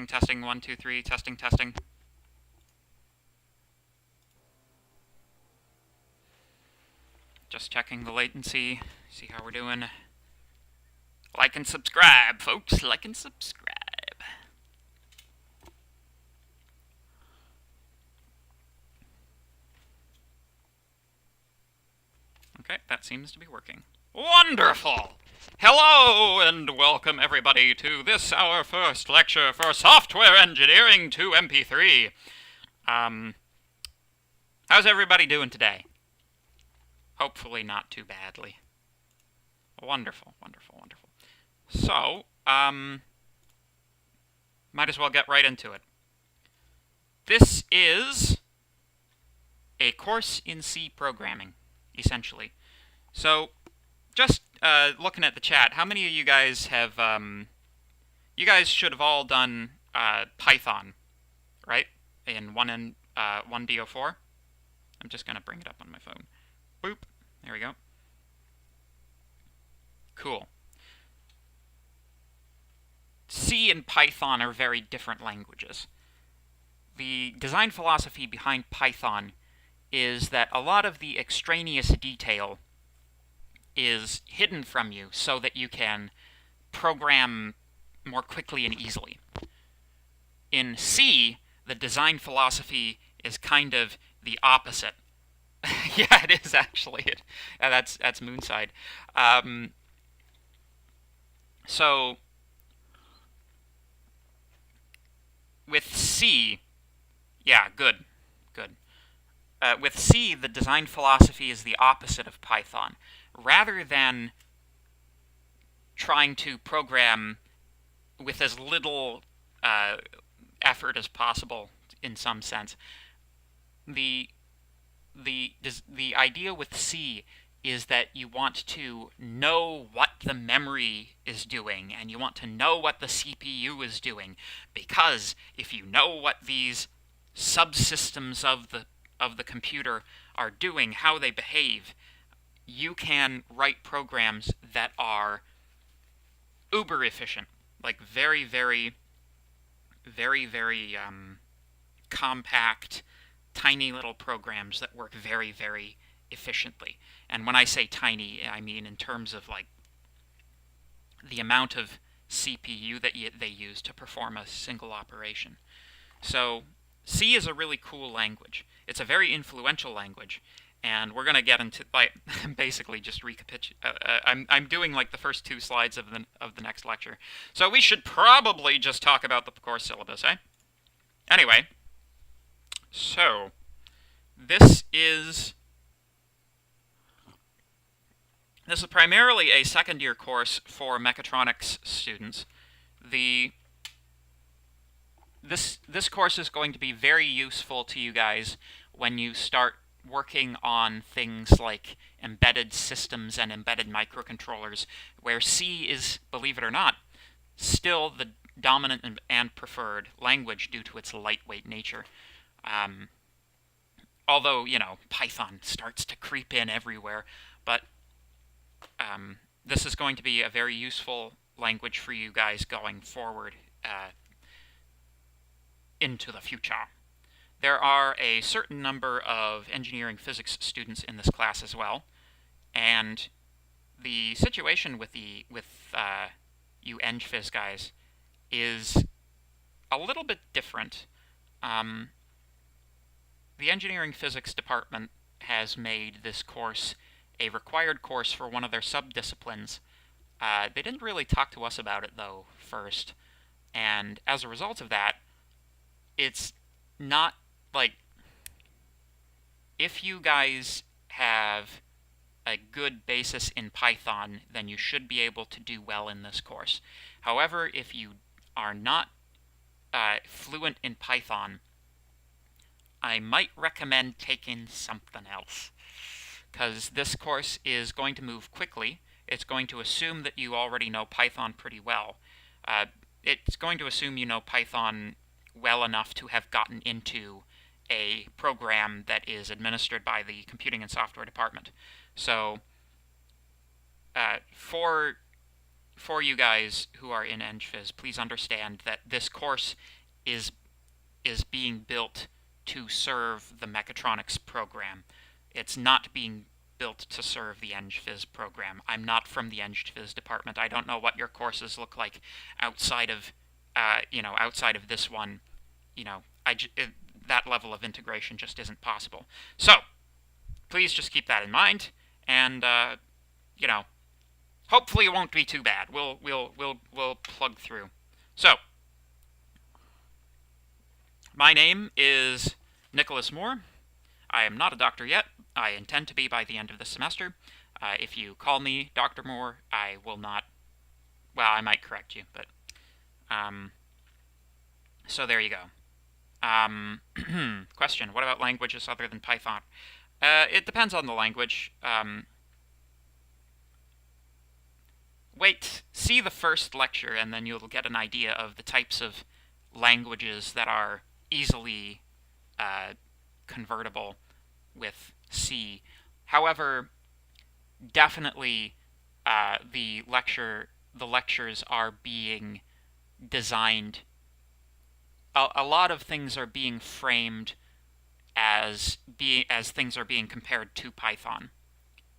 Testing, testing, 1, 2, 3, testing, testing. Just checking the latency, see how we're doing. Like and subscribe, folks, like and subscribe. Okay, that seems to be working. Wonderful! Hello and welcome everybody to this, our first lecture for Software Engineering 2MP3. How's everybody doing today? Hopefully not too badly. Wonderful, wonderful, wonderful. So, might as well get right into it. This is a course in C programming, essentially. So, just looking at the chat, how many of you guys have, you guys should have all done Python, right? In 1DO4. I'm just going to bring it up on my phone. Boop. There we go. Cool. C and Python are very different languages. The design philosophy behind Python is that a lot of the extraneous detail is hidden from you so that you can program more quickly and easily. In C, the design philosophy is kind of the opposite. Yeah, it is actually. That's Moonside. So with C, yeah, good. With C, the design philosophy is the opposite of Python. Rather than trying to program with as little effort as possible, in some sense, the idea with C is that you want to know what the memory is doing, and you want to know what the CPU is doing, because if you know what these subsystems of the computer are doing, how they behave, you can write programs that are uber efficient, like very, very, very, very compact, tiny little programs that work very, very efficiently. And when I say tiny, I mean in terms of like the amount of CPU that they use to perform a single operation. So C is a really cool language. It's a very influential language, and we're going to get into, like, basically just recapitulate. I'm doing like the first 2 slides of the next lecture. So we should probably just talk about the course syllabus, eh? Anyway, so this is primarily a second-year course for mechatronics students. This course is going to be very useful to you guys when you start working on things like embedded systems and embedded microcontrollers, where C is, believe it or not, still the dominant and preferred language due to its lightweight nature. Although, you know, Python starts to creep in everywhere, but this is going to be a very useful language for you guys going forward into the future. There are a certain number of engineering physics students in this class as well, and the situation with you EngPhys guys is a little bit different. The engineering physics department has made this course a required course for one of their sub-disciplines. They didn't really talk to us about it, though, first, and as a result of that, it's not like, if you guys have a good basis in Python, then you should be able to do well in this course. However, if you are not fluent in Python, I might recommend taking something else, because this course is going to move quickly. It's going to assume that you already know Python pretty well. It's going to assume you know Python well enough to have gotten into a program that is administered by the Computing and Software Department. So for for you guys who are in EngPhys, please understand that this course is being built to serve the mechatronics program. It's not being built to serve the EngPhys program. I'm not from the EngPhys department. I don't know what your courses look like outside of, outside of this one. That level of integration just isn't possible. So, please just keep that in mind, and hopefully it won't be too bad. We'll plug through. So, my name is Nicholas Moore. I am not a doctor yet. I intend to be by the end of the semester. If you call me Dr. Moore, I will not. Well, I might correct you, but so there you go. Question: what about languages other than Python? It depends on the language. Wait, see the first lecture, and then you'll get an idea of the types of languages that are easily convertible with C. However, definitely the lectures are being designed. A lot of things are being framed as things are being compared to Python.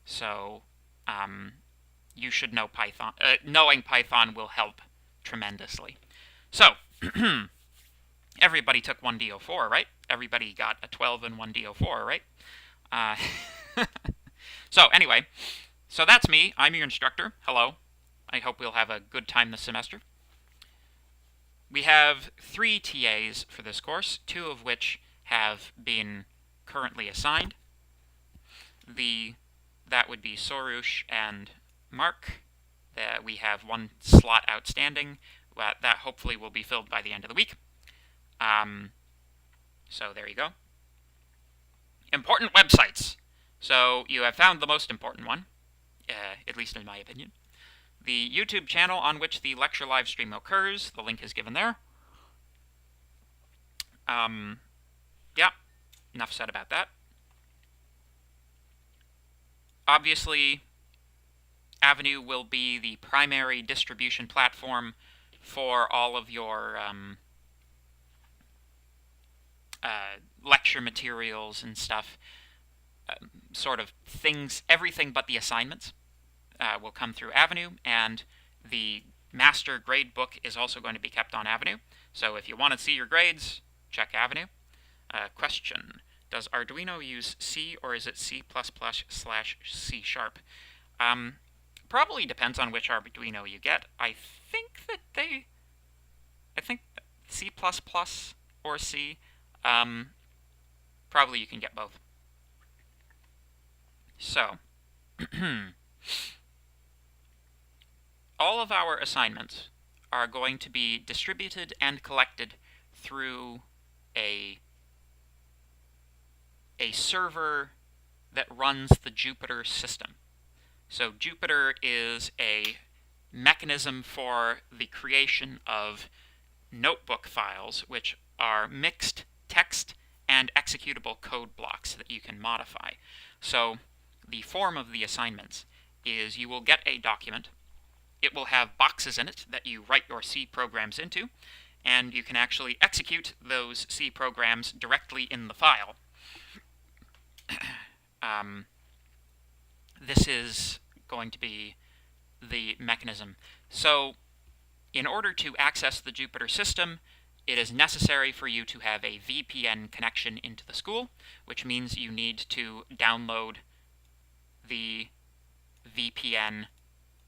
So you should know Python. Knowing Python will help tremendously. So everybody took 1D04, right? Everybody got a 12 in 1D04, right? So anyway, so that's me. I'm your instructor. Hello. I hope we'll have a good time this semester. We have 3 TAs for this course, 2 of which have been currently assigned. That would be Soroush and Mark. We have 1 slot outstanding. That hopefully will be filled by the end of the week. So there you go. Important websites. So you have found the most important one, at least in my opinion. The YouTube channel on which the lecture live stream occurs. The link is given there. Yeah, enough said about that. Obviously, Avenue will be the primary distribution platform for all of your lecture materials and stuff. Sort of things, everything but the assignments will come through Avenue, and the master grade book is also going to be kept on Avenue. So if you want to see your grades, check Avenue. Question: does Arduino use C or is it C++/C#? Probably depends on which Arduino you get. I think C++ or C. Probably you can get both. So, all of our assignments are going to be distributed and collected through a server that runs the Jupyter system. So Jupyter is a mechanism for the creation of notebook files, which are mixed text and executable code blocks that you can modify. So the form of the assignments is you will get a document. It will have boxes in it that you write your C programs into, and you can actually execute those C programs directly in the file. This is going to be the mechanism. So, in order to access the Jupyter system, it is necessary for you to have a VPN connection into the school, which means you need to download the VPN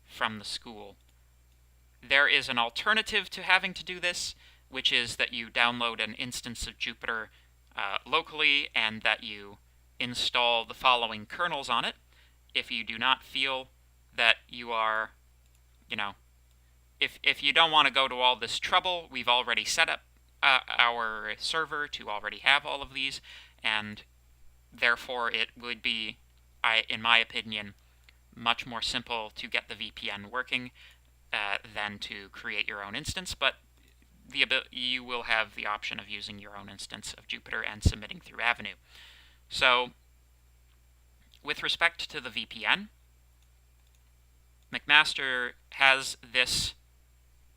from the school. There is an alternative to having to do this, which is that you download an instance of Jupyter locally and that you install the following kernels on it. If you do not feel that you are, if you don't want to go to all this trouble, we've already set up our server to already have all of these, and therefore it would be, in my opinion, much more simple to get the VPN working than to create your own instance, but you will have the option of using your own instance of Jupyter and submitting through Avenue. So, with respect to the VPN, McMaster has this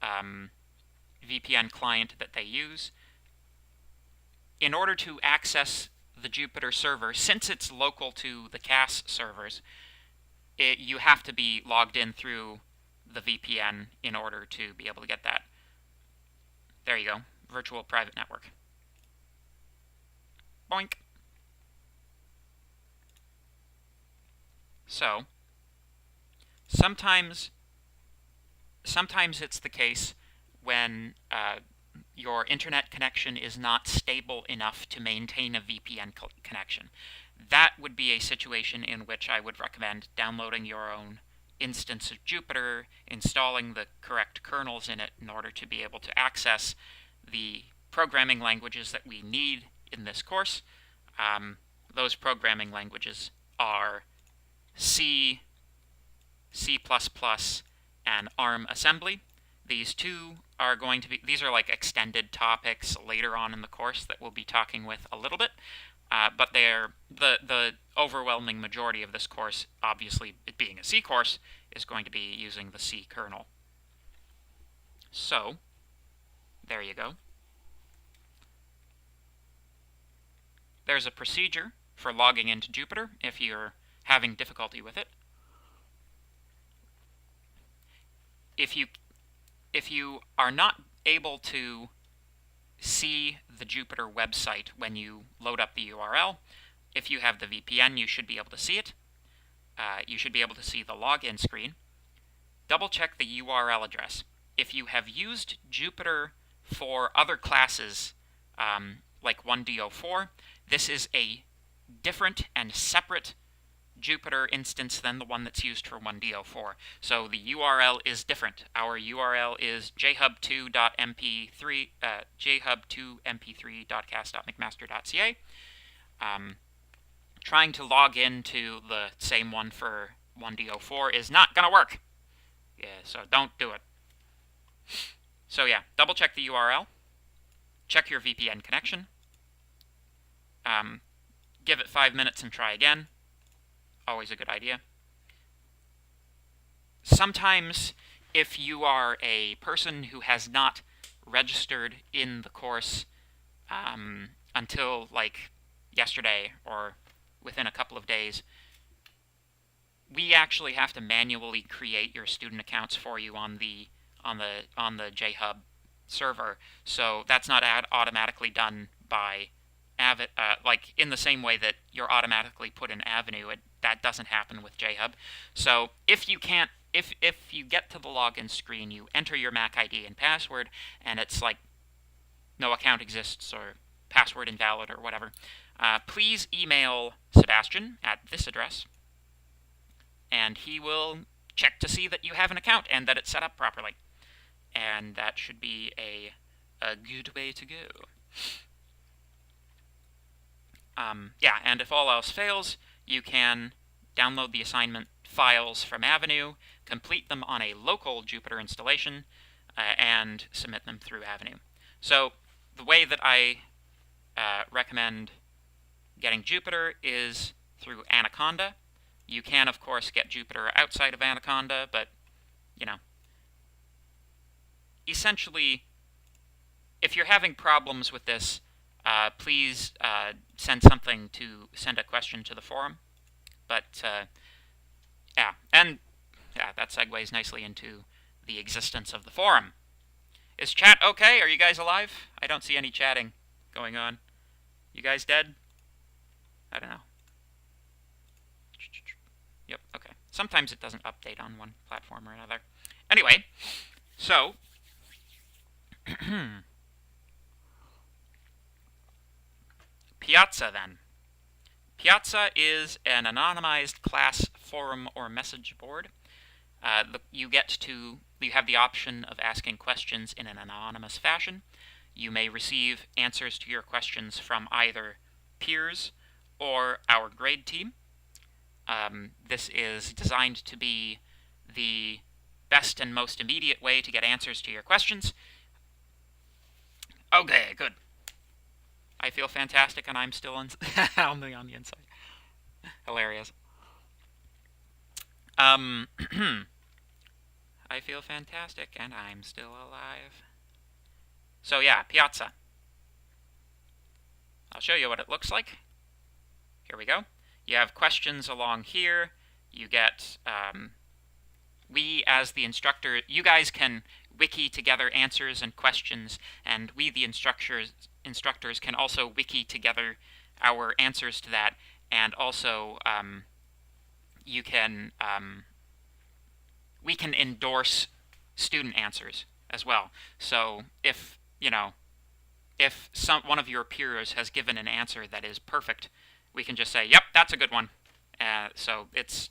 VPN client that they use. In order to access the Jupyter server, since it's local to the CAS servers, you have to be logged in through the VPN in order to be able to get that. There you go, virtual private network. Boink. So, sometimes it's the case when your internet connection is not stable enough to maintain a VPN connection. That would be a situation in which I would recommend downloading your own instance of Jupyter, installing the correct kernels in it in order to be able to access the programming languages that we need in this course. Those programming languages are C, C++, and ARM assembly. These two are going to be, these are like extended topics later on in the course that we'll be talking with a little bit. But they're the overwhelming majority of this course, obviously it being a C course, is going to be using the C kernel. So, there you go. There's a procedure for logging into Jupyter if you're having difficulty with it. If you are not able to see the Jupyter website when you load up the URL, if you have the VPN, you should be able to see it. You should be able to see the login screen. Double check the URL address. If you have used Jupyter for other classes, like 1D04, this is a different and separate Jupyter instance than the one that's used for 1D04. So the URL is different. Our URL is jhub2.mp3, jhub2mp3.cas.mcmaster.ca. Trying to log into the same one for 1D04 is not going to work. Yeah, so don't do it. So yeah, double check the URL. Check your VPN connection. Give it 5 minutes and try again. Always a good idea. Sometimes, if you are a person who has not registered in the course until like yesterday or within a couple of days, we actually have to manually create your student accounts for you on the JHub server. So that's not automatically done by like in the same way that you're automatically put in Avenue. That doesn't happen with JHub. So if you can't, if you get to the login screen, you enter your Mac ID and password, and it's like no account exists or password invalid or whatever, please email Sebastian at this address, and he will check to see that you have an account and that it's set up properly. And that should be a good way to go. Yeah, and if all else fails, you can download the assignment files from Avenue, complete them on a local Jupyter installation, and submit them through Avenue. So the way that I recommend getting Jupyter is through Anaconda. You can, of course, get Jupyter outside of Anaconda, but, you know, essentially, if you're having problems with this, please send a question to the forum. But, yeah, and yeah, that segues nicely into the existence of the forum. Is chat okay? Are you guys alive? I don't see any chatting going on. You guys dead? I don't know. Yep, okay. Sometimes it doesn't update on one platform or another. Anyway, so Piazza, then. Piazza is an anonymized class forum or message board. You have the option of asking questions in an anonymous fashion. You may receive answers to your questions from either peers or our grade team. This is designed to be the best and most immediate way to get answers to your questions. Okay, good. I feel fantastic, and I'm still on the inside. Hilarious. I feel fantastic, and I'm still alive. So yeah, Piazza. I'll show you what it looks like. Here we go. You have questions along here. You get, we as the instructor, you guys can wiki together answers and questions, and we, the instructors, can also wiki together our answers to that, and also you can, we can endorse student answers as well. So if, if one of your peers has given an answer that is perfect, we can just say, yep, that's a good one. So it's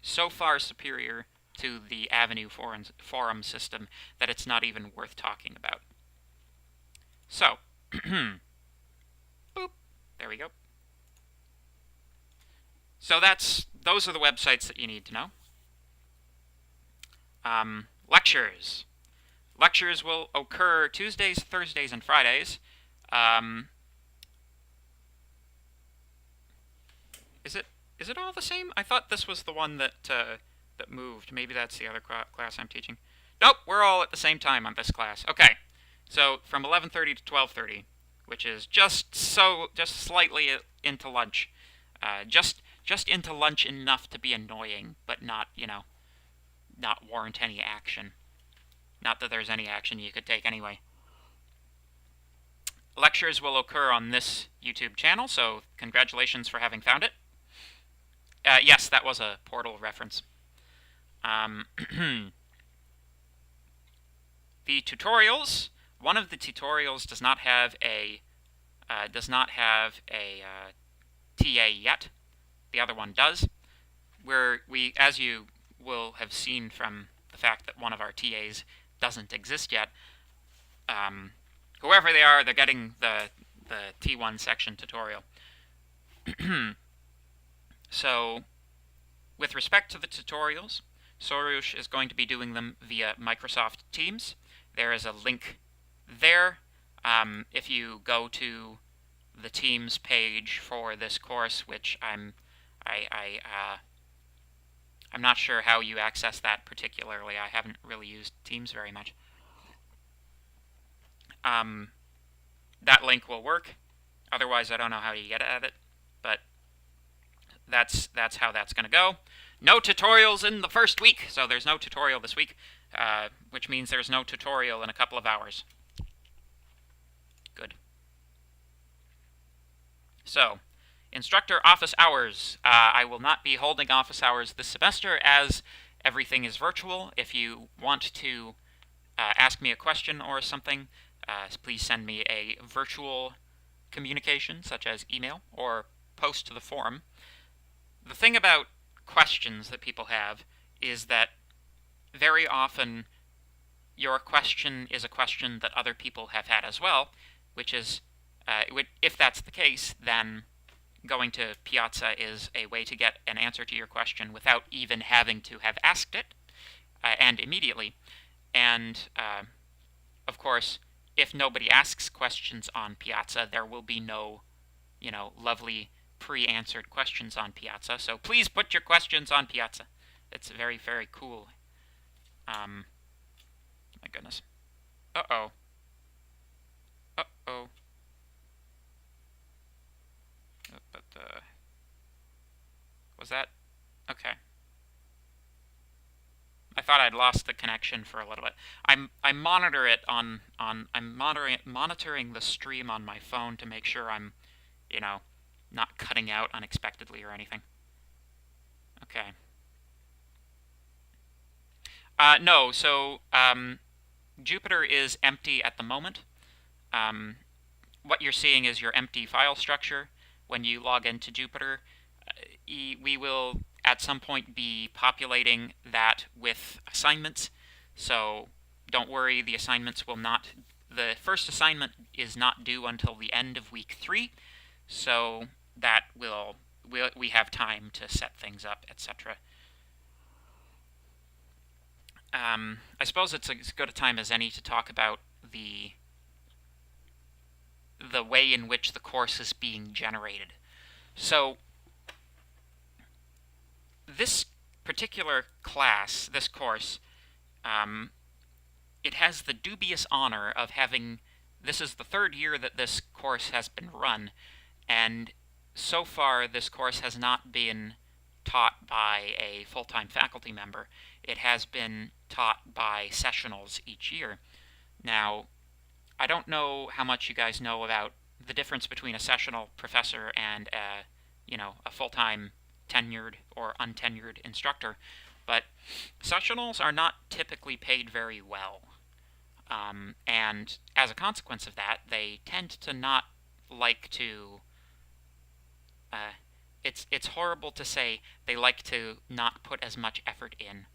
so far superior to the Avenue forum system that it's not even worth talking about. So, boop, there we go. So those are the websites that you need to know. Lectures. Lectures will occur Tuesdays, Thursdays, and Fridays. Is it all the same? I thought this was the one that that moved.Maybe that's the other class I'm teaching. Nope, we're all at the same time on this class. Okay, so from 11:30 to 12:30, which is just slightly into lunch, just into lunch enough to be annoying, but not not warrant any action. Not that there's any action you could take anyway. Lectures will occur on this YouTube channel, so congratulations for having found it. Yes, that was a Portal reference. The tutorials. One of the tutorials does not have a TA yet. The other one does. As you will have seen from the fact that one of our TAs doesn't exist yet. Whoever they are, they're getting the T1 section tutorial. So, with respect to the tutorials, Soroush is going to be doing them via Microsoft Teams. There is a link there. If you go to the Teams page for this course, which I'm not sure how you access that particularly. I haven't really used Teams very much. That link will work. Otherwise, I don't know how you get at it, but that's how that's going to go. No tutorials in the first week, so there's no tutorial this week, which means there's no tutorial in a couple of hours. Good. So, instructor office hours. I will not be holding office hours this semester as everything is virtual. If you want to ask me a question or something, please send me a virtual communication, such as email, or post to the forum. The thing about questions that people have is that very often your question is a question that other people have had as well, which is, if that's the case, then going to Piazza is a way to get an answer to your question without even having to have asked it, and immediately. And, of course, if nobody asks questions on Piazza, there will be no, lovely pre-answered questions on Piazza. So please put your questions on Piazza. It's very, very cool. My goodness. Uh-oh. Uh-oh. But, was that? Okay. I thought I'd lost the connection for a little bit. I monitor it I'm monitoring the stream on my phone to make sure I'm, not cutting out unexpectedly or anything. Okay. No, so Jupyter is empty at the moment. What you're seeing is your empty file structure. When you log into Jupyter, we will at some point be populating that with assignments. So don't worry, the assignments will not. The first assignment is not due until the end of week 3, so that we have time to set things up, etc. I suppose it's as good a time as any to talk about the way in which the course is being generated. So this particular class, this course, it has the dubious honor of having, this is the third year that this course has been run, and so far this course has not been taught by a full-time faculty member. It has been taught by sessionals each year. Now, I don't know how much you guys know about the difference between a sessional professor and a full-time tenured or untenured instructor, but sessionals are not typically paid very well. And as a consequence of that, they tend to not like to, it's horrible to say, they like to not put as much effort in.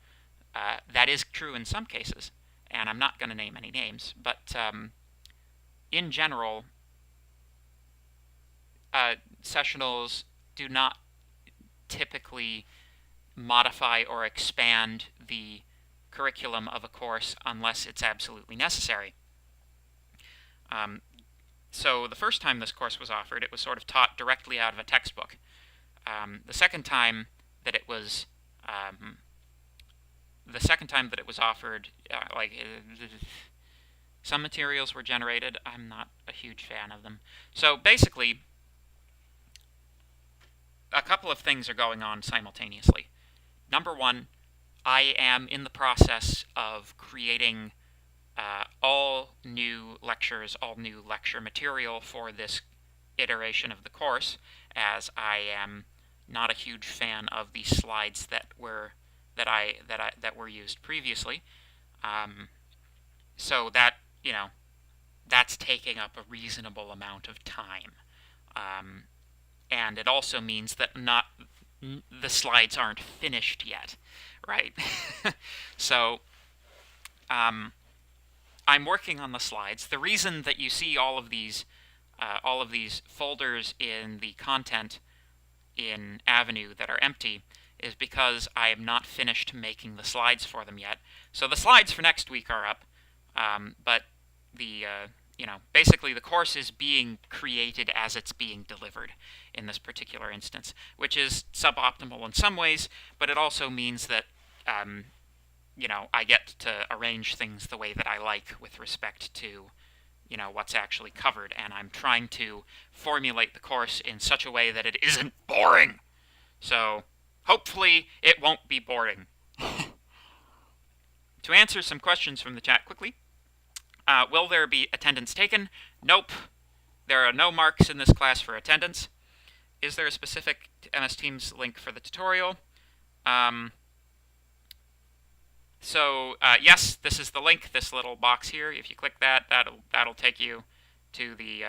That is true in some cases, and I'm not going to name any names, but in general, sessionals do not typically modify or expand the curriculum of a course unless it's absolutely necessary. So the first time this course was offered, it was sort of taught directly out of a textbook. The second time that it was offered, some materials were generated. I'm not a huge fan of them. So basically, a couple of things are going on simultaneously. Number one, I am in the process of creating all new lectures, all new lecture material for this iteration of the course, as I am not a huge fan of the slides that were used previously. So that, that's taking up a reasonable amount of time. And it also means that the slides aren't finished yet, right? So I'm working on the slides. The reason that you see all of these folders in the content in Avenue that are empty is because I am not finished making the slides for them yet. So the slides for next week are up, but the basically the course is being created as it's being delivered in this particular instance, which is suboptimal in some ways, but it also means that I get to arrange things the way that I like with respect to what's actually covered, and I'm trying to formulate the course in such a way that it isn't boring. So hopefully it won't be boring. To answer some questions from the chat quickly, will there be attendance taken? Nope. There are no marks in this class for attendance. Is there a specific MS Teams link for the tutorial? Yes, this is the link, this little box here. If you click that, that'll take you to the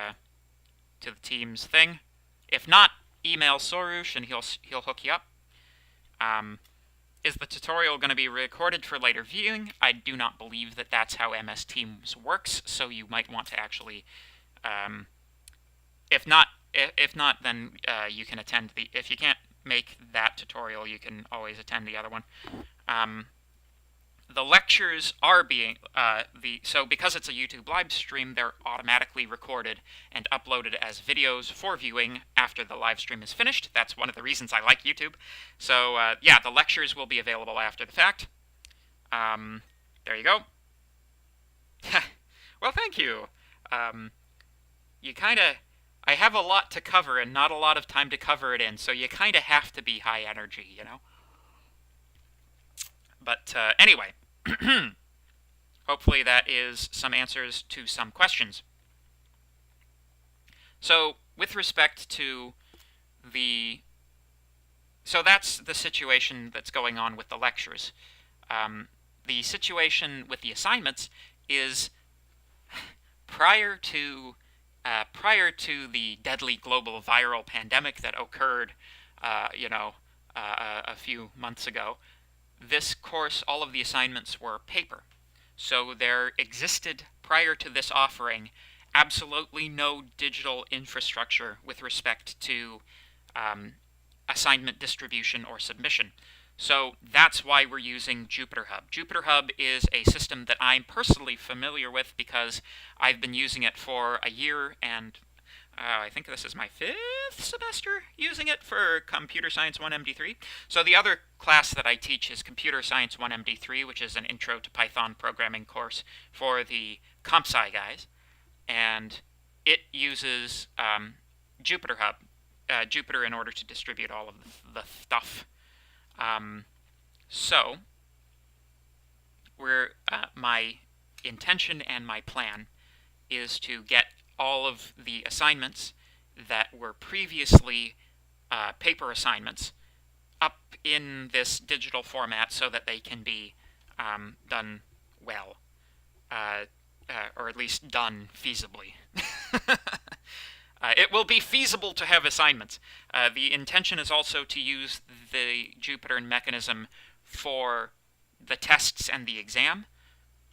Teams thing. If not, email Soroush and he'll hook you up. Is the tutorial going to be recorded for later viewing? I do not believe that that's how MS Teams works, so you might want to actually, if not, then you can attend if you can't make that tutorial, you can always attend the other one. The lectures are being, so because it's a YouTube live stream, they're automatically recorded and uploaded as videos for viewing after the live stream is finished. That's one of the reasons I like YouTube. So, yeah, the lectures will be available after the fact. There you go. Well, thank you. I have a lot to cover and not a lot of time to cover it in, so you kind of have to be high energy, But anyway, hopefully that is some answers to some questions. So with respect to so that's the situation that's going on with the lectures. The situation with the assignments is prior to the deadly global viral pandemic that occurred, a few months ago. This course, all of the assignments were paper. So there existed, prior to this offering, absolutely no digital infrastructure with respect to assignment distribution or submission. So that's why we're using Jupyter Hub. Jupyter Hub is a system that I'm personally familiar with because I've been using it for a year and I think this is my 5th semester using it for Computer Science 1 MD3. So the other class that I teach is Computer Science 1 MD3, which is an Intro to Python programming course for the Comp Sci guys. And it uses Jupyter Hub, Jupyter, in order to distribute all of the stuff. So my intention and my plan is to get all of the assignments that were previously paper assignments up in this digital format so that they can be done well, or at least done feasibly. It will be feasible to have assignments. The intention is also to use the Jupyter mechanism for the tests and the exam.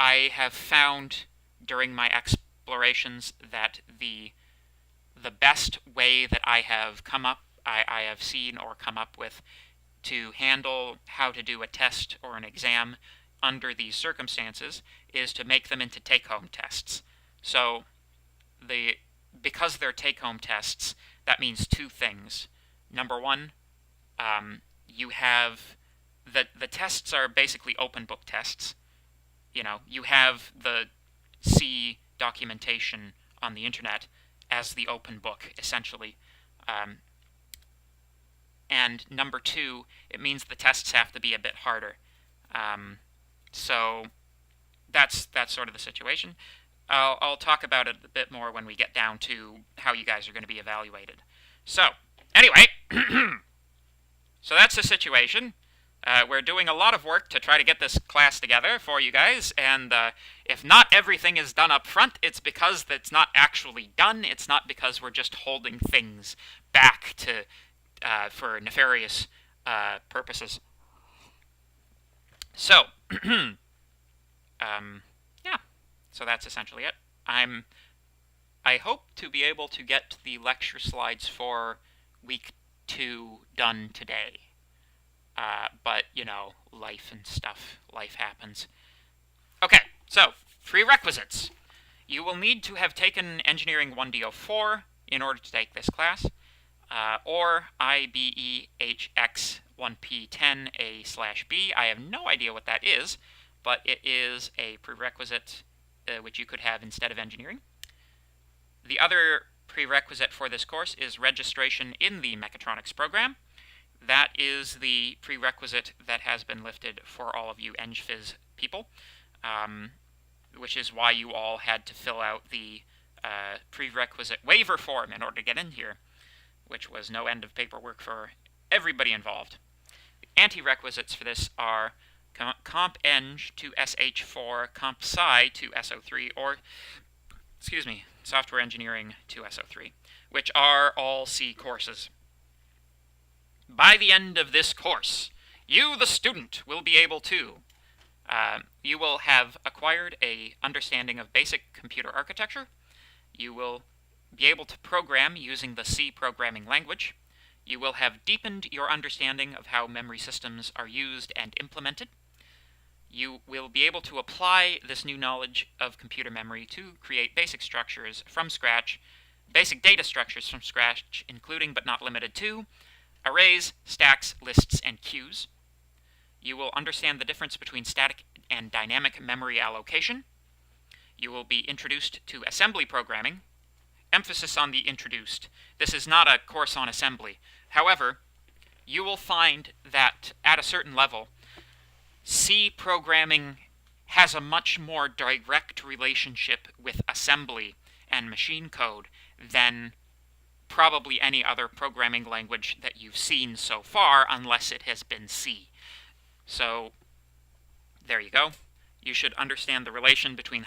I have found during my explorations that the best way that I have seen or come up with to handle how to do a test or an exam under these circumstances is to make them into take-home tests. So because they're take-home tests, that means 2 things. Number one, you have the tests are basically open book tests. You know, you have the C documentation on the internet as the open book, essentially. And number 2, it means the tests have to be a bit harder. So that's sort of the situation. I'll talk about it a bit more when we get down to how you guys are going to be evaluated. So, anyway, so that's the situation. We're doing a lot of work to try to get this class together for you guys, and if not everything is done up front, it's because it's not actually done. It's not because we're just holding things back for nefarious purposes. So, yeah, so that's essentially it. I hope to be able to get the lecture slides for week 2 done today. But, you know, life and stuff. Life happens. Okay, so, prerequisites. You will need to have taken Engineering 1D04 in order to take this class, or IBEHX 1P10A/B. I have no idea what that is, but it is a prerequisite which you could have instead of engineering. The other prerequisite for this course is registration in the mechatronics program. That is the prerequisite that has been lifted for all of you EngPhys people, which is why you all had to fill out the prerequisite waiver form in order to get in here, which was no end of paperwork for everybody involved. The anti-requisites for this are Comp Eng to SH4, Comp Sci to SO3, or, Software Engineering to SO3, which are all C courses. By the end of this course, you, the student, will be able to, you will have acquired an understanding of basic computer architecture. You will be able to program using the C programming language. You will have deepened your understanding of how memory systems are used and implemented. You will be able to apply this new knowledge of computer memory to create basic structures from scratch, basic data structures from scratch, including but not limited to arrays, stacks, lists, and queues. You will understand the difference between static and dynamic memory allocation. You will be introduced to assembly programming. Emphasis on the introduced. This is not a course on assembly. However, you will find that at a certain level, C programming has a much more direct relationship with assembly and machine code than probably any other programming language that you've seen so far, unless it has been C. So, there you go. You should understand the relation between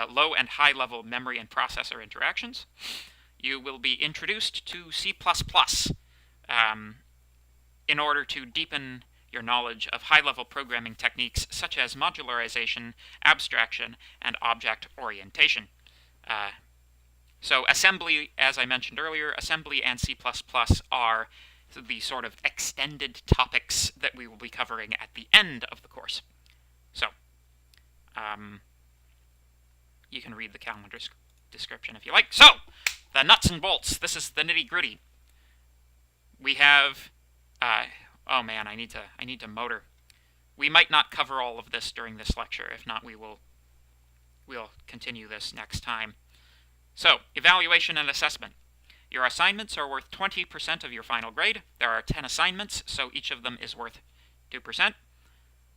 low and high level memory and processor interactions. You will be introduced to C++ in order to deepen your knowledge of high-level programming techniques such as modularization, abstraction, and object orientation. So assembly, as I mentioned earlier, assembly and C++ are the sort of extended topics that we will be covering at the end of the course. So, you can read the calendar description if you like. So, the nuts and bolts. This is the nitty-gritty. We have, oh man, I need to motor. We might not cover all of this during this lecture. If not, we'll continue this next time. So, evaluation and assessment. Your assignments are worth 20% of your final grade. There are 10 assignments, so each of them is worth 2%.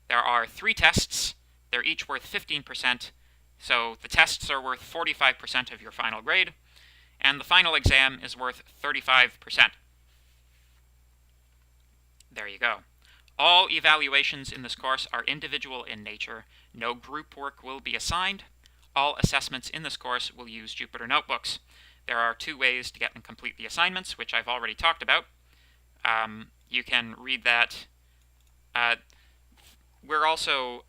There are 3 tests. They're each worth 15%, so the tests are worth 45% of your final grade, and the final exam is worth 35%. There you go. All evaluations in this course are individual in nature. No group work will be assigned. All assessments in this course will use Jupyter Notebooks. There are 2 ways to get and complete the assignments, which I've already talked about. You can read that. We're also...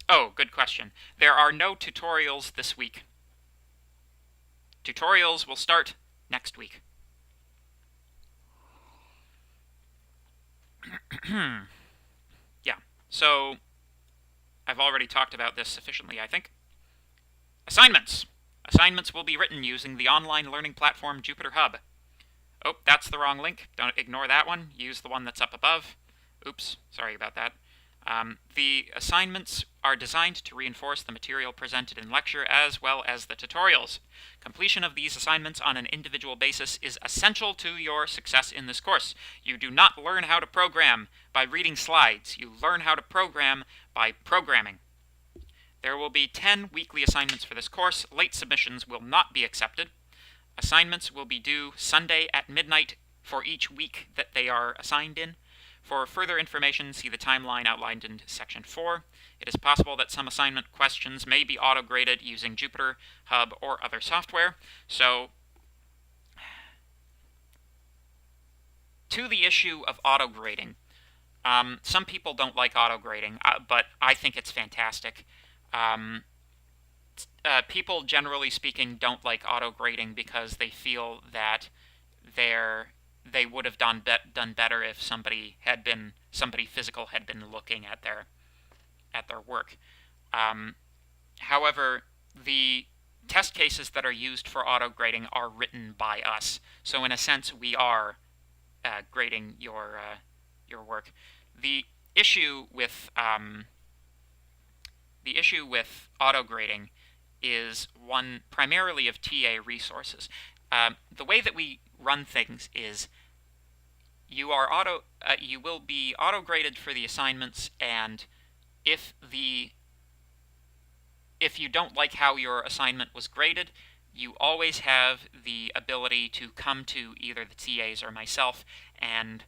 oh, good question. There are no tutorials this week. Tutorials will start next week. Yeah, so I've already talked about this sufficiently, I think. Assignments. Assignments will be written using the online learning platform Jupyter Hub. Oh, that's the wrong link. Don't ignore that one. Use the one that's up above. Oops, sorry about that. The assignments are designed to reinforce the material presented in lecture as well as the tutorials. Completion of these assignments on an individual basis is essential to your success in this course. You do not learn how to program by reading slides. You learn how to program by programming. There will be 10 weekly assignments for this course. Late submissions will not be accepted. Assignments will be due Sunday at midnight for each week that they are assigned in. For further information, see the timeline outlined in Section 4. It is possible that some assignment questions may be auto-graded using Jupyter Hub or other software. So, to the issue of auto-grading, some people don't like auto-grading, but I think it's fantastic. People, generally speaking, don't like auto-grading because they feel that they would have done better if somebody physical had been looking at their work. However, the test cases that are used for auto-grading are written by us, so in a sense we are grading your work. The issue with auto-grading is one primarily of TA resources. The way that we run things is you will be auto-graded for the assignments, and if you don't like how your assignment was graded, you always have the ability to come to either the TAs or myself and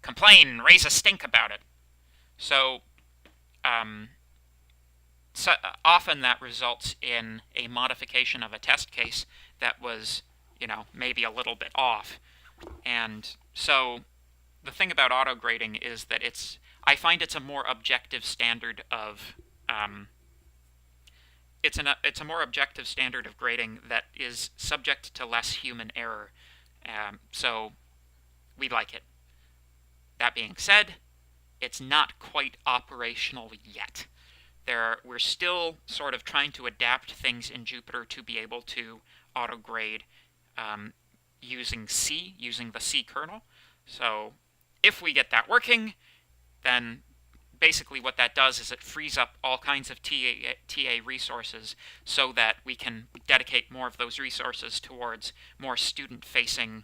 complain, raise a stink about it. So often that results in a modification of a test case that was, maybe a little bit off. And so the thing about auto-grading is that I find it's a more objective standard of it's a more objective standard of grading that is subject to less human error. So we like it. That being said, it's not quite operational yet. We're still sort of trying to adapt things in Jupyter to be able to auto-grade using the C kernel. So if we get that working, then basically what that does is it frees up all kinds of TA resources so that we can dedicate more of those resources towards more student-facing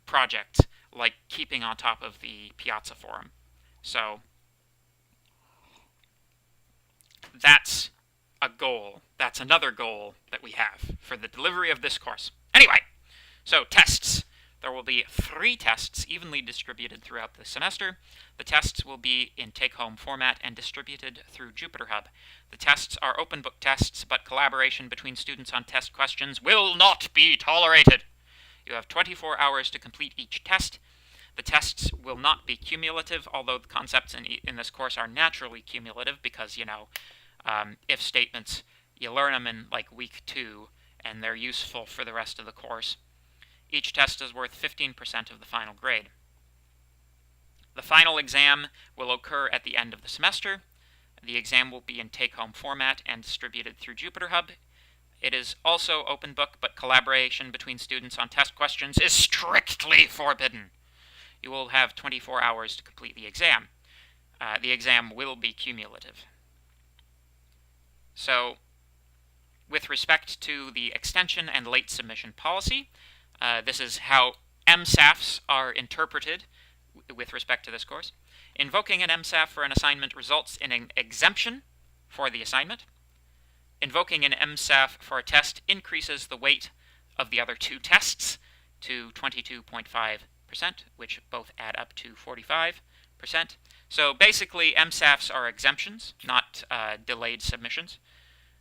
projects, like keeping on top of the Piazza forum. So that's a goal. That's another goal that we have for the delivery of this course. Anyway, so tests. There will be 3 tests evenly distributed throughout the semester. The tests will be in take-home format and distributed through Jupyter Hub. The tests are open book tests, but collaboration between students on test questions will not be tolerated. You have 24 hours to complete each test. The tests will not be cumulative, although the concepts in this course are naturally cumulative because, if statements, you learn them in like week 2, and they're useful for the rest of the course. Each test is worth 15% of the final grade. The final exam will occur at the end of the semester. The exam will be in take-home format and distributed through Jupyter Hub. It is also open book, but collaboration between students on test questions is strictly forbidden. You will have 24 hours to complete the exam. The exam will be cumulative. So, with respect to the extension and late submission policy, this is how MSAFs are interpreted with respect to this course. Invoking an MSAF for an assignment results in an exemption for the assignment. Invoking an MSAF for a test increases the weight of the other two tests to 22.5%, which both add up to 45%. So basically, MSAFs are exemptions, not delayed submissions.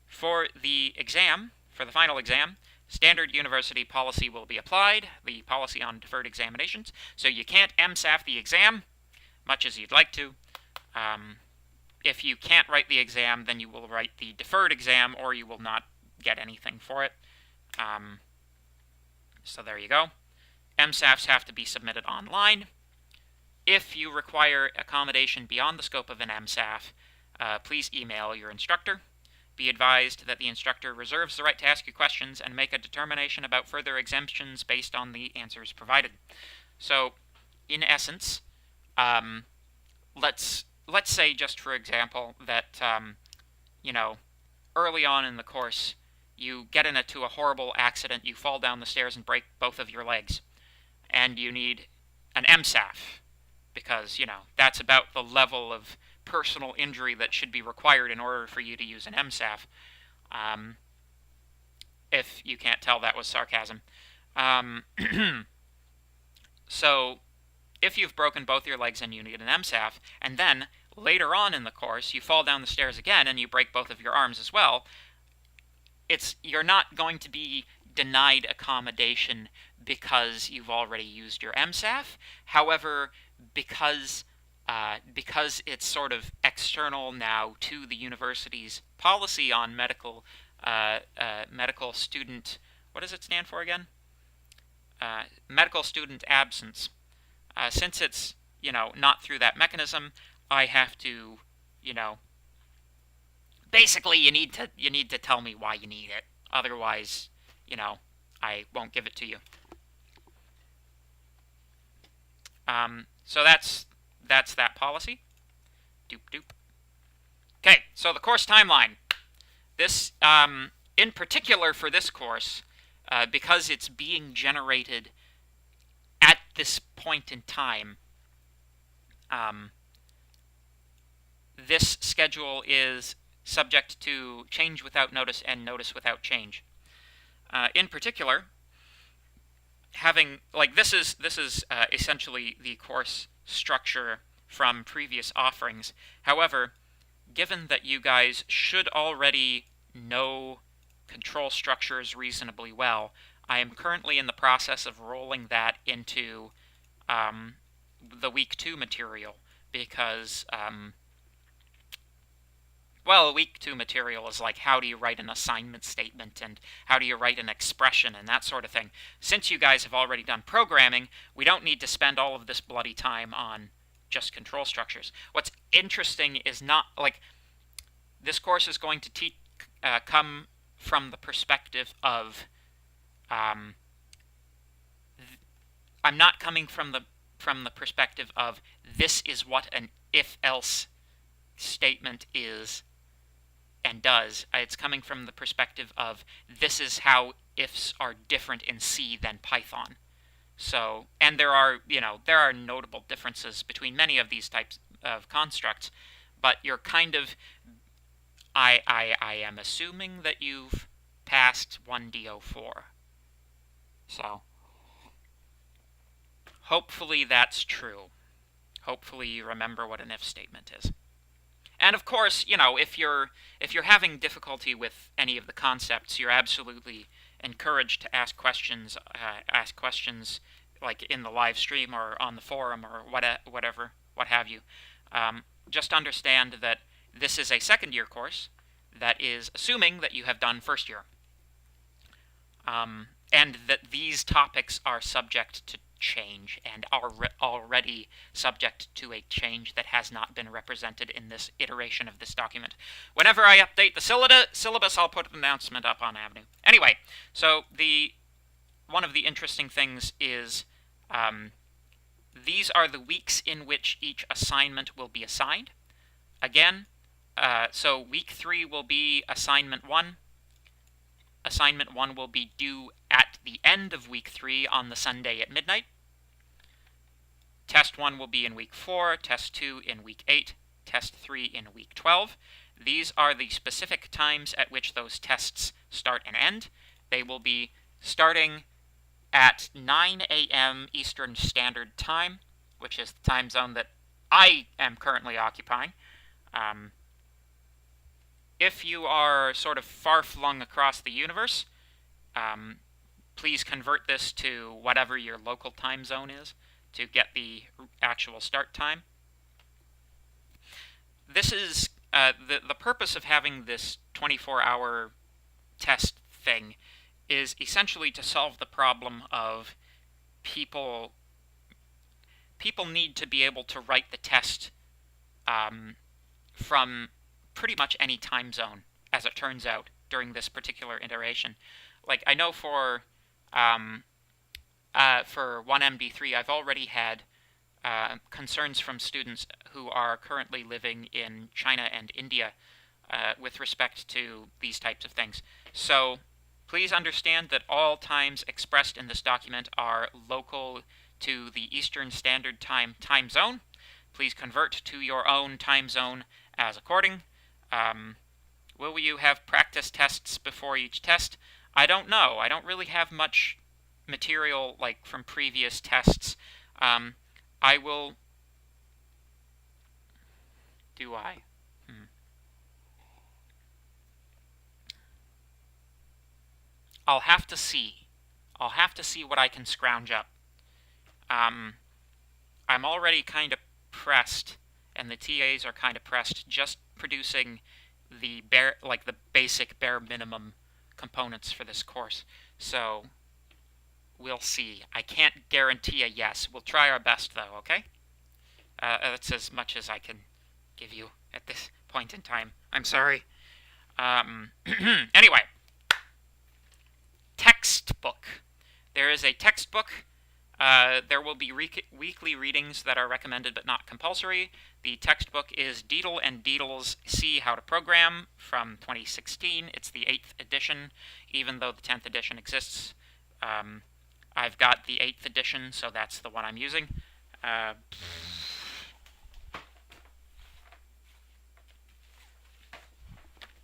For the exam, for the final exam, standard university policy will be applied, the policy on deferred examinations. So you can't MSAF the exam, much as you'd like to. If you can't write the exam, then you will write the deferred exam, or you will not get anything for it. So there you go. MSAFs have to be submitted online. If you require accommodation beyond the scope of an MSAF, please email your instructor. Be advised that the instructor reserves the right to ask you questions and make a determination about further exemptions based on the answers provided. So, in essence, let's say, just for example, that early on in the course, you get into a horrible accident, you fall down the stairs and break both of your legs, and you need an MSAF, because, that's about the level of personal injury that should be required in order for you to use an MSAF. If you can't tell, that was sarcasm. So, if you've broken both your legs and you need an MSAF, and then later on in the course you fall down the stairs again and you break both of your arms as well, you're not going to be denied accommodation because you've already used your MSAF. However, because it's sort of external now to the university's policy on medical student, what does it stand for again? Medical student absence. Since it's, not through that mechanism, I have to, basically you need to tell me why you need it. Otherwise, I won't give it to you. So that's that policy. Doop doop. Okay, so the course timeline. This, in particular for this course, because it's being generated at this point in time, this schedule is subject to change without notice and notice without change. In particular, this is essentially the course structure from previous offerings. However, given that you guys should already know control structures reasonably well, I am currently in the process of rolling that into the Week 2 material, because, Week 2 material is like, how do you write an assignment statement, and how do you write an expression, and that sort of thing. Since you guys have already done programming, we don't need to spend all of this bloody time on just control structures. What's interesting is not, this course is going to come from the perspective of, I'm not coming from the perspective of, this is what an if-else statement is and does. It's coming from the perspective of, this is how ifs are different in C than Python. So, and there are notable differences between many of these types of constructs, but you're kind of, I am assuming that you've passed 1D04. So, hopefully that's true. Hopefully you remember what an if statement is. And of course, if you're having difficulty with any of the concepts, you're absolutely encouraged to ask questions. Like in the live stream or on the forum or whatever, what have you. Just understand that this is a second-year course that is assuming that you have done first year, and that these topics are subject to change and are already subject to a change that has not been represented in this iteration of this document. Whenever I update the syllabus, I'll put an announcement up on Avenue. Anyway, so one of the interesting things is these are the weeks in which each assignment will be assigned. Again, so week 3 will be assignment 1. Assignment 1 will be due at the end of week 3 on the Sunday at midnight. Test 1 will be in week 4, test 2 in week 8, test 3 in week 12. These are the specific times at which those tests start and end. They will be starting at 9 a.m. Eastern Standard Time, which is the time zone that I am currently occupying. If you are sort of far-flung across the universe, please convert this to whatever your local time zone is to get the actual start time. This is the purpose of having this 24-hour test thing is essentially to solve the problem of people need to be able to write the test from pretty much any time zone, as it turns out, during this particular iteration. Like, I know for 1MD3, I've already had concerns from students who are currently living in China and India with respect to these types of things. So please understand that all times expressed in this document are local to the Eastern Standard Time zone. Please convert to your own time zone as according. Will you have practice tests before each test? I don't know. I don't really have much material like from previous tests. I will... Do I? I'll have to see. I'll have to see what I can scrounge up. I'm already kind of pressed, and the TAs are kind of pressed, just producing the basic bare minimum components for this course. So we'll see. I can't guarantee a yes. We'll try our best, though, okay? That's as much as I can give you at this point in time. I'm sorry. Anyway. Textbook. There is a textbook. There will be weekly readings that are recommended but not compulsory. The textbook is Deedle and Deedle's See How to Program from 2016. It's the 8th edition, even though the 10th edition exists. I've got the 8th edition, so that's the one I'm using.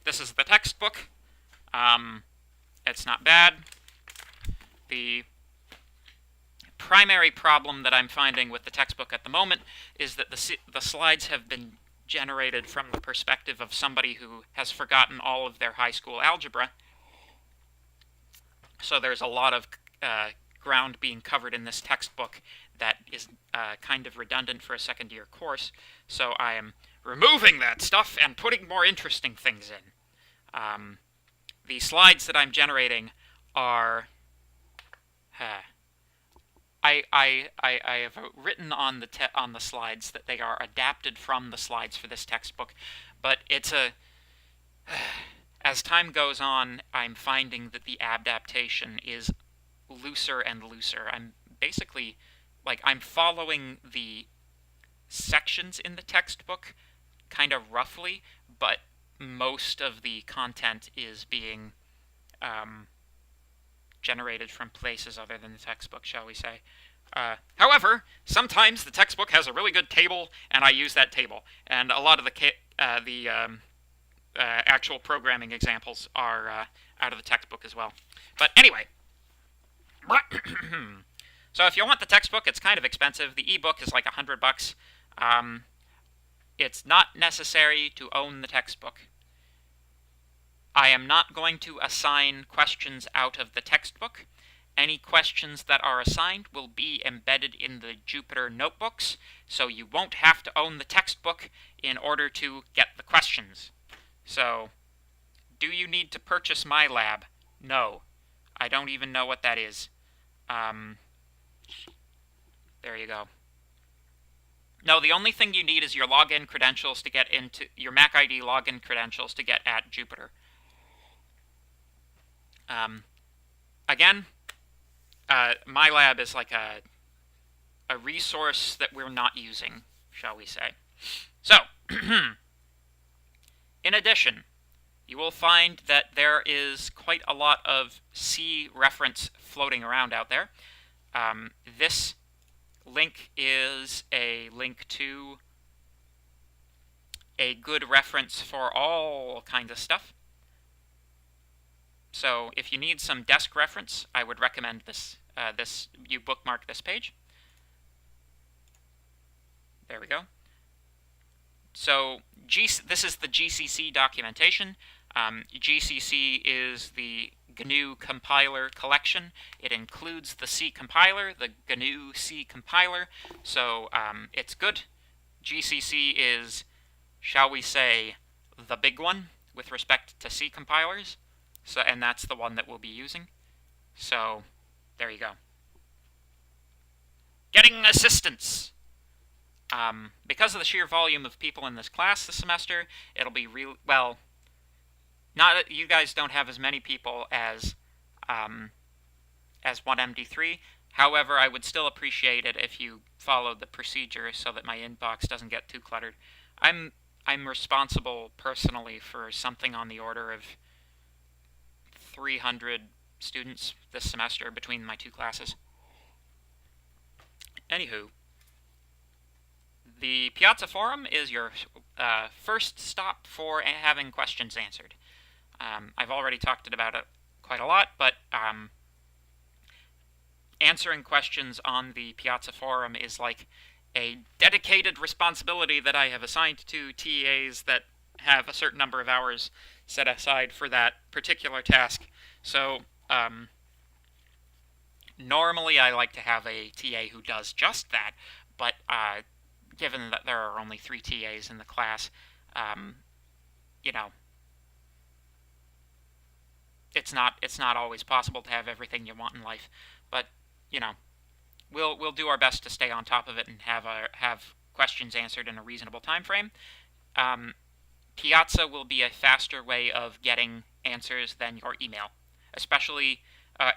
This is the textbook. It's not bad. The primary problem that I'm finding with the textbook at the moment is that the slides have been generated from the perspective of somebody who has forgotten all of their high school algebra. So there's a lot of ground being covered in this textbook that is kind of redundant for a second-year course. So I am removing that stuff and putting more interesting things in. The slides that I'm generating are... I have written on the slides that they are adapted from the slides for this textbook, but it's as time goes on, I'm finding that the adaptation is looser and looser. I'm basically, I'm following the sections in the textbook kind of roughly, but most of the content is being generated from places other than the textbook, shall we say. However, sometimes the textbook has a really good table, and I use that table. And a lot of the actual programming examples are out of the textbook as well. But anyway, so if you want the textbook, it's kind of expensive. The ebook is like $100. It's not necessary to own the textbook. I am not going to assign questions out of the textbook. Any questions that are assigned will be embedded in the Jupyter notebooks, so you won't have to own the textbook in order to get the questions. So, do you need to purchase my lab? No. I don't even know what that is. There you go. No, the only thing you need is your login credentials to get into your Mac ID login credentials to get at Jupyter. Again, MyLab is like a resource that we're not using, shall we say. So, in addition, you will find that there is quite a lot of C reference floating around out there. This link is a link to a good reference for all kinds of stuff. So if you need some desk reference, I would recommend this. You bookmark this page. There we go. So this is the GCC documentation. GCC is the GNU compiler collection. It includes the C compiler, the GNU C compiler, so it's good. GCC is, shall we say, the big one with respect to C compilers, and that's the one that we'll be using. So there you go. Getting assistance. Because of the sheer volume of people in this class this semester, it'll be well. Not you guys don't have as many people as 1MD3. However, I would still appreciate it if you followed the procedure so that my inbox doesn't get too cluttered. I'm responsible personally for something on the order of 300 students this semester between my two classes. Anywho, the Piazza Forum is your first stop for having questions answered. I've already talked about it quite a lot, but answering questions on the Piazza Forum is like a dedicated responsibility that I have assigned to TAs that have a certain number of hours set aside for that particular task. So normally I like to have a TA who does just that, but given that there are only 3 TAs in the class, you know, it's not always possible to have everything you want in life, but you know, we'll do our best to stay on top of it and have questions answered in a reasonable time frame. Piazza will be a faster way of getting answers than your email, especially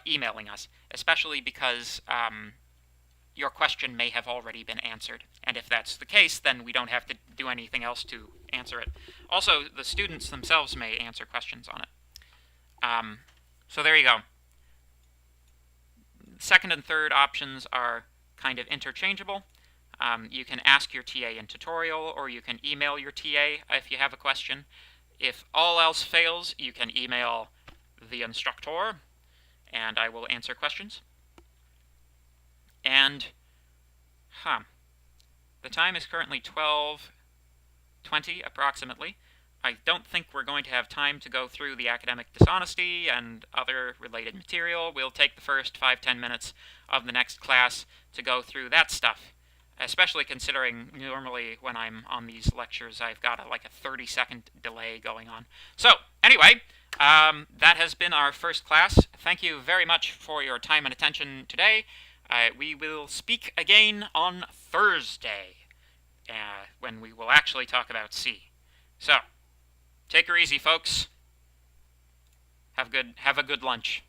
emailing us, especially because your question may have already been answered, and if that's the case, then we don't have to do anything else to answer it. Also, the students themselves may answer questions on it. So there you go. Second and third options are kind of interchangeable. You can ask your TA in tutorial, or you can email your TA if you have a question. If all else fails, you can email the instructor, and I will answer questions. And, the time is currently 12:20 approximately. I don't think we're going to have time to go through the academic dishonesty and other related material. We'll take the first 5-10 minutes of the next class to go through that stuff, especially considering normally when I'm on these lectures I've got like a 30-second delay going on. So, anyway, that has been our first class. Thank you very much for your time and attention today. We will speak again on Thursday, when we will actually talk about C. So, take her easy, folks. Have a good lunch.